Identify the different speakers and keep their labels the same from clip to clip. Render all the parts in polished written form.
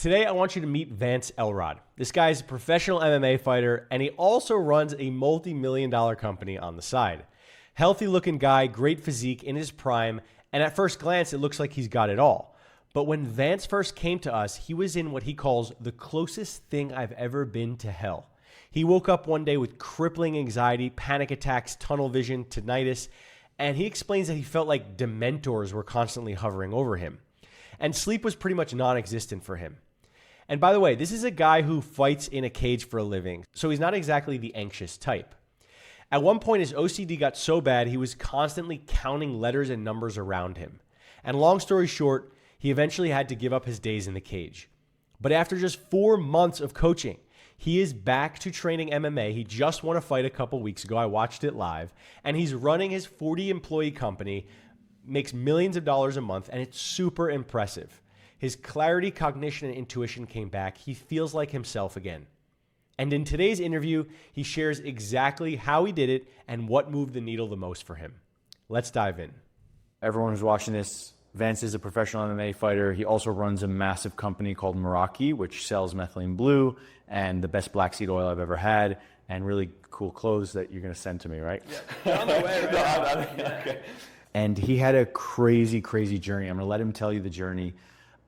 Speaker 1: Today, I want you to meet Vance Elrod. This guy is a professional MMA fighter, and he also runs a multi-million-dollar company on the side. Healthy-looking guy, great physique, in his prime, and at first glance, it looks like he's got it all. But when Vance first came to us, he was in what he calls the closest thing I've ever been to hell. He woke up one day with crippling anxiety, panic attacks, tunnel vision, tinnitus, and he explains that he felt like dementors were constantly hovering over him. And sleep was pretty much non-existent for him. And by the way, this is a guy who fights in a cage for a living, so he's not exactly the anxious type. At one point, his OCD got so bad, he was constantly counting letters and numbers around him. And long story short, he eventually had to give up his days in the cage. But after just 4 months of coaching, he is back to training MMA. He just won a fight a couple weeks ago. I watched it live. And he's running his 40-employee company, makes millions of dollars a month, and it's super impressive. His clarity, cognition, and intuition came back. He feels like himself again. And in today's interview, he shares exactly how he did it and what moved the needle the most for him. Let's dive in.
Speaker 2: Everyone who's watching this, Vance is a professional MMA fighter. He also runs a massive company called Meraki, which sells methylene blue and the best black seed oil I've ever had, and really cool clothes that you're going to send to me, right?
Speaker 3: Yeah, they're on the way right now.
Speaker 2: Okay. And he had a crazy, crazy journey. I'm going to let him tell you the journey.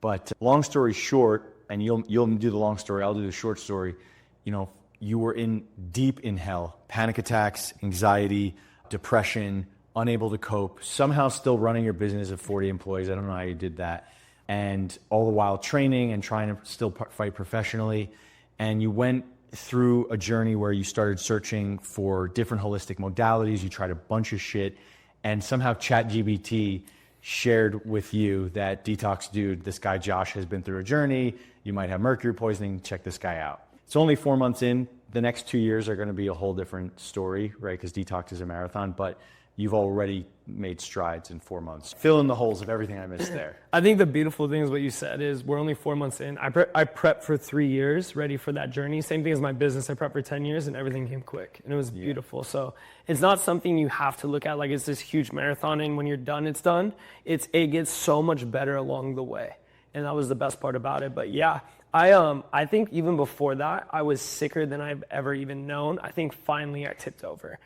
Speaker 2: But long story short, and you'll do the long story, I'll do the short story. You know, you were deep in hell. Panic attacks, anxiety, depression, unable to cope, somehow still running your business of 40 employees. I don't know how you did that. And all the while training and trying to still fight professionally. And you went through a journey where you started searching for different holistic modalities. You tried a bunch of shit. And somehow ChatGPT shared with you that Detox dude, this guy Josh has been through a journey. You might have mercury poisoning. Check this guy out. It's only 4 months in. The next 2 years are going to be a whole different story, right? Because Detox is a marathon. But you've already made strides in 4 months. Fill in the holes of everything I missed there.
Speaker 3: I think the beautiful thing is what you said is we're only 4 months in. I prepped for 3 years, ready for that journey. Same thing as my business. I prepped for 10 years and everything came quick. And it was beautiful. So it's not something you have to look at like it's this huge marathon and when you're done, it's done. It gets so much better along the way. And that was the best part about it. But yeah, I think even before that, I was sicker than I've ever even known. I think finally I tipped over.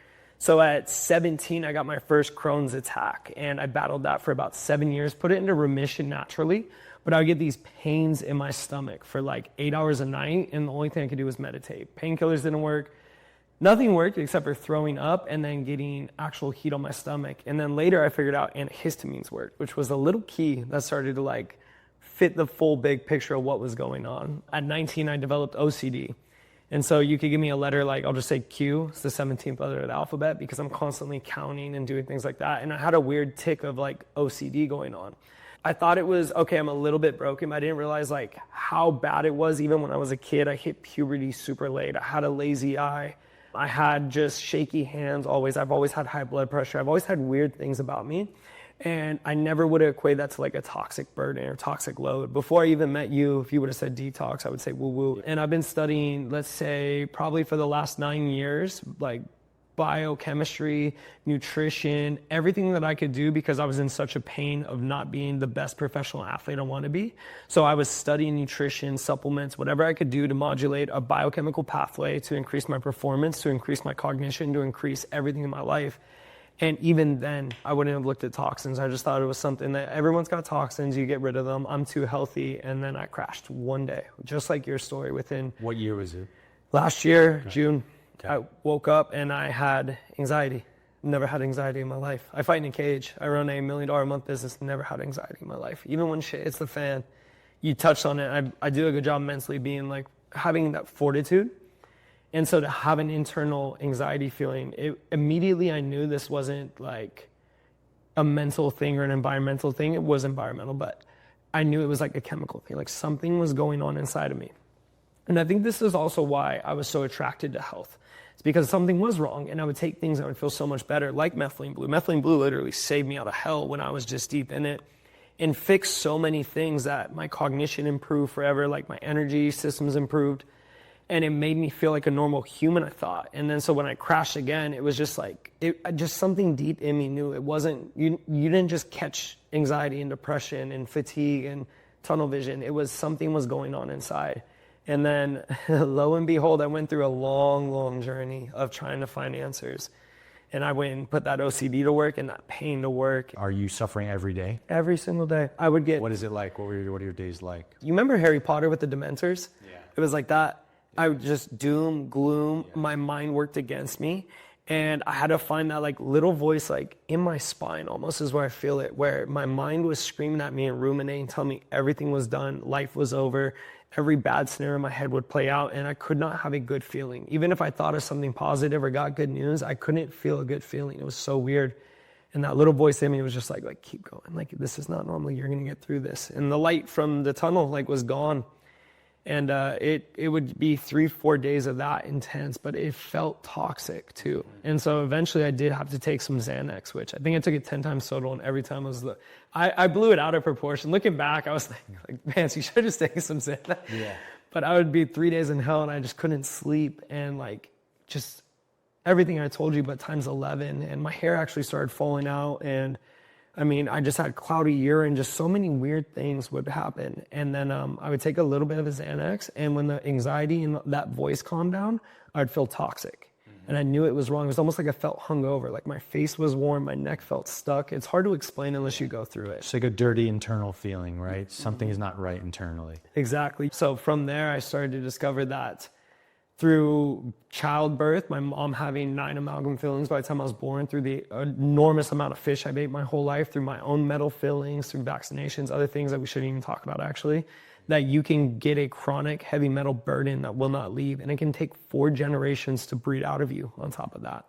Speaker 3: So at 17, I got my first Crohn's attack, and I battled that for about 7 years, put it into remission naturally, but I would get these pains in my stomach for like 8 hours a night, and the only thing I could do was meditate. Painkillers didn't work. Nothing worked except for throwing up and then getting actual heat on my stomach. And then later I figured out antihistamines worked, which was a little key that started to like fit the full big picture of what was going on. At 19, I developed OCD. And so you could give me a letter like, I'll just say Q, it's the 17th letter of the alphabet, because I'm constantly counting and doing things like that. And I had a weird tick of like OCD going on. I thought it was, okay, I'm a little bit broken, but I didn't realize like how bad it was. Even when I was a kid, I hit puberty super late. I had a lazy eye. I had just shaky hands always. I've always had high blood pressure. I've always had weird things about me. And I never would equate that to like a toxic burden or toxic load. Before I even met you, if you would have said detox, I would say woo-woo. And I've been studying, let's say, probably for the last 9 years, like biochemistry, nutrition, everything that I could do because I was in such a pain of not being the best professional athlete I want to be. So I was studying nutrition, supplements, whatever I could do to modulate a biochemical pathway to increase my performance, to increase my cognition, to increase everything in my life. And even then, I wouldn't have looked at toxins. I just thought it was something that everyone's got toxins, you get rid of them, I'm too healthy. And then I crashed one day, just like your story within...
Speaker 2: What year was it?
Speaker 3: Last year, okay. June. Okay. I woke up and I had anxiety. Never had anxiety in my life. I fight in a cage. I run $1 million a month business, never had anxiety in my life. Even when shit hits the fan, you touched on it. I do a good job mentally being like, having that fortitude. And so to have an internal anxiety feeling, immediately I knew this wasn't like a mental thing or an environmental thing. It was environmental, but I knew it was like a chemical thing, like something was going on inside of me. And I think this is also why I was so attracted to health. It's because something was wrong and I would take things that would feel so much better, like methylene blue. Methylene blue literally saved me out of hell when I was just deep in it and fixed so many things that my cognition improved forever, like my energy systems improved. And it made me feel like a normal human, I thought. And then so when I crashed again, it was just like, just something deep in me knew it wasn't, you didn't just catch anxiety and depression and fatigue and tunnel vision. It was something was going on inside. And then lo and behold, I went through a long, long journey of trying to find answers. And I went and put that OCD to work and that pain to work.
Speaker 2: Are you suffering every day?
Speaker 3: Every single day. I would get...
Speaker 2: What is it like? What are your days like?
Speaker 3: You remember Harry Potter with the Dementors?
Speaker 2: Yeah.
Speaker 3: It was like that. I would just doom, gloom. Yeah. My mind worked against me. And I had to find that like little voice like in my spine almost is where I feel it, where my mind was screaming at me and ruminating, telling me everything was done, life was over. Every bad scenario in my head would play out, and I could not have a good feeling. Even if I thought of something positive or got good news, I couldn't feel a good feeling. It was so weird. And that little voice in me was just like keep going. Like, this is not normal. You're going to get through this. And the light from the tunnel like was gone. And it would be 3-4 days of that intense, but it felt toxic too. And so eventually I did have to take some Xanax, which I think I took it 10 times total, and every time I blew it out of proportion. Looking back, I was like, Vance, you should have just taken some Xanax. Yeah. But I would be 3 days in hell and I just couldn't sleep, and like just everything I told you, but times 11. And my hair actually started falling out, and I mean, I just had cloudy urine, just so many weird things would happen. And then I would take a little bit of a Xanax, and when the anxiety and that voice calmed down, I'd feel toxic. And I knew it was wrong. It was almost like I felt hungover, like my face was warm, my neck felt stuck. It's hard to explain unless you go through it.
Speaker 2: It's like a dirty internal feeling, right? Something is not right internally.
Speaker 3: Exactly. So from there, I started to discover that through childbirth, my mom having 9 amalgam fillings by the time I was born, through the enormous amount of fish I've ate my whole life, through my own metal fillings, through vaccinations, other things that we shouldn't even talk about actually, that you can get a chronic heavy metal burden that will not leave. And it can take 4 generations to breed out of you on top of that.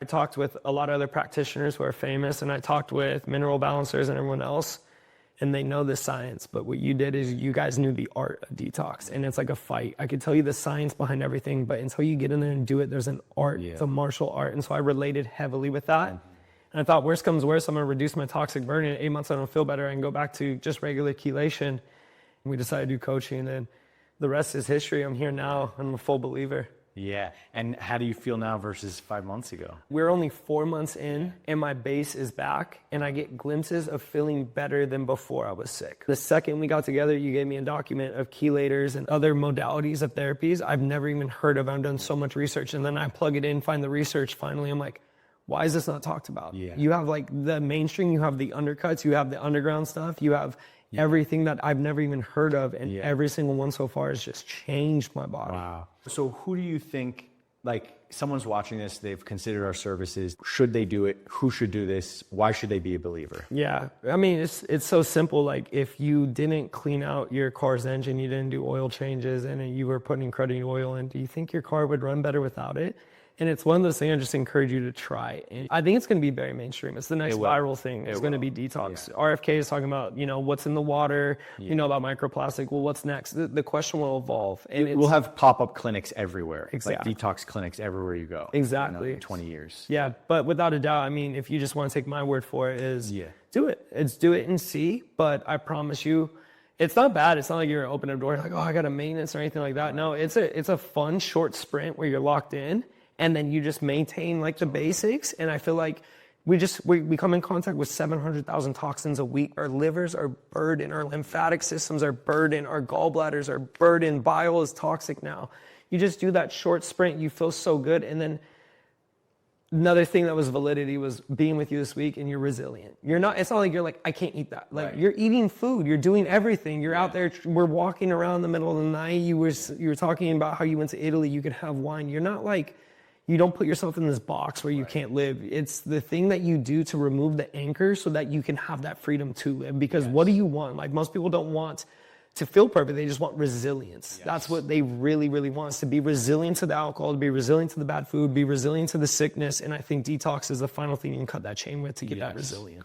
Speaker 3: I talked with a lot of other practitioners who are famous, and I talked with mineral balancers and everyone else, and they know the science, but what you did is you guys knew the art of detox, and it's like a fight. I could tell you the science behind everything, but until you get in there and do it, there's an art. Yeah. It's a martial art, and so I related heavily with that. And I thought, worst comes worst, I'm gonna reduce my toxic burden. In 8 months, I don't feel better. I can go back to just regular chelation. And we decided to do coaching, and the rest is history. I'm here now. I'm a full believer.
Speaker 2: Yeah. And how do you feel now versus 5 months ago?
Speaker 3: We're only 4 months in, and my base is back, and I get glimpses of feeling better than before I was sick. The second we got together, you gave me a document of chelators and other modalities of therapies I've never even heard of. I've done so much research, and then I plug it in, find the research. Finally, I'm like, why is this not talked about? Yeah. You have like the mainstream, you have the undercuts, you have the underground stuff, you have everything that I've never even heard of, and every single one so far has just changed my body.
Speaker 2: Wow. So who do you think, like, someone's watching this, they've considered our services, should they do it? Who should do this? Why should they be a believer?
Speaker 3: Yeah, I mean, it's so simple. Like, if you didn't clean out your car's engine, you didn't do oil changes, and you were putting cruddy oil in, do you think your car would run better without it? And it's one of those things I just encourage you to try. And I think it's going to be very mainstream. It's the next viral thing. It's going to be detox. Yeah. RFK is talking about, what's in the water, about microplastic. Well, what's next? The question will evolve. And
Speaker 2: we'll have pop-up clinics everywhere.
Speaker 3: Exactly.
Speaker 2: Like detox clinics everywhere you go.
Speaker 3: Exactly.
Speaker 2: In 20 years.
Speaker 3: Yeah, but without a doubt, I mean, if you just want to take my word for it, do it. It's do it and see. But I promise you, it's not bad. It's not like you're opening a door like, oh, I got a maintenance or anything like that. No, it's a fun short sprint where you're locked in. And then you just maintain like the basics. And I feel like we come in contact with 700,000 toxins a week. Our livers are burdened. Our lymphatic systems are burdened. Our gallbladders are burdened. Bile is toxic now. You just do that short sprint. You feel so good. And then another thing that was validity was being with you this week, and you're resilient. It's not like you're like, I can't eat that. Like, you're eating food. You're doing everything. You're out there. We're walking around in the middle of the night. You were talking about how you went to Italy. You could have wine. You're not like, you don't put yourself in this box where you can't live. It's the thing that you do to remove the anchor so that you can have that freedom to live. Because what do you want? Like, most people don't want to feel perfect. They just want resilience. Yes. That's what they really, really want, is to be resilient to the alcohol, to be resilient to the bad food, be resilient to the sickness. And I think detox is the final thing you can cut that chain with to get that resilience.